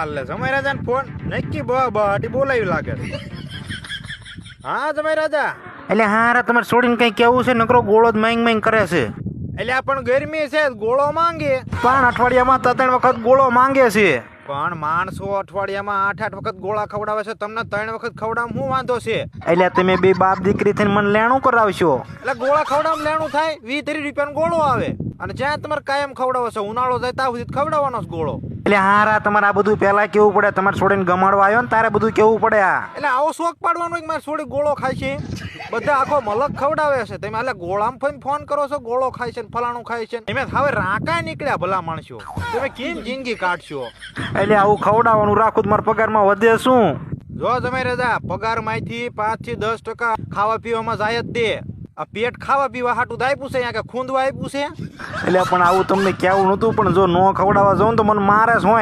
હાલ લે જમાઈ રાજા ને ફોન નક્કી બહાટી બોલાવી લાગે. હા જમાઈ રાજા. એટલે હારા તમારે છોડીને કઈ કેવું છે? નકરો ગોળો જ માંગ કરે છે. એટલે આ પણ ગરમી છે ગોળો માંગે. પણ અઠવાડિયામાં 3 વખત ગોળો માંગે છે. પણ માણસો અઠવાડિયામાં 8 વખત ગોળા ખવડાવે છે, તમને 3 વખત ખવડાવવામાં શું વાંધો છે? એટલે તમે બે બાપ દીકરી થઈને મને લેણું કરાવશો. એટલે ગોળા ખવડાવવામાં લેણું થાય 20-30 રૂપિયાનો ગોળો આવે. અને જ્યાં તમારે કાયમ ખવડાવો છે, ઉનાળો જાય ત્યાં સુધી ખવડાવવાનો છે ગોળો. એટલે હારા તમારે આ બધું પેલા કેવું પડે. તમારે છોડીને ગમાડવા આવ્યો ને તારે બધું કેવું પડે. આ એટલે આવો શોખ પાડવાનો કે મારે છોડી ગોળો ખાય છે, બધા આખો મલક ખવડાવે છે, તમે એટલે ગોળામાં ફોન કરો છો ગોળો ખાય છે ને ફલાણું ખાય છે. એમ હવે રાકાય નીકળ્યા ભલા માણસો, તમે કેમ જિંદગી કાઢશો? એટલે આવું ખવડાવવાનું રાખું તો મારા પગારમાં વધે શું? જો તમે રજા પગાર માંથી 5 થી 10% ખાવા પીવામાં જાય જ તે. આ પેટ ખાવા પીવા હાટું આપ્યું છે અહીંયા કે ખૂંદવા આપ્યું છે? એટલે પણ આવું તમને કેવું નતું, પણ જો નો ખવડાવવા જાઉં તો મને મારે જ હોય.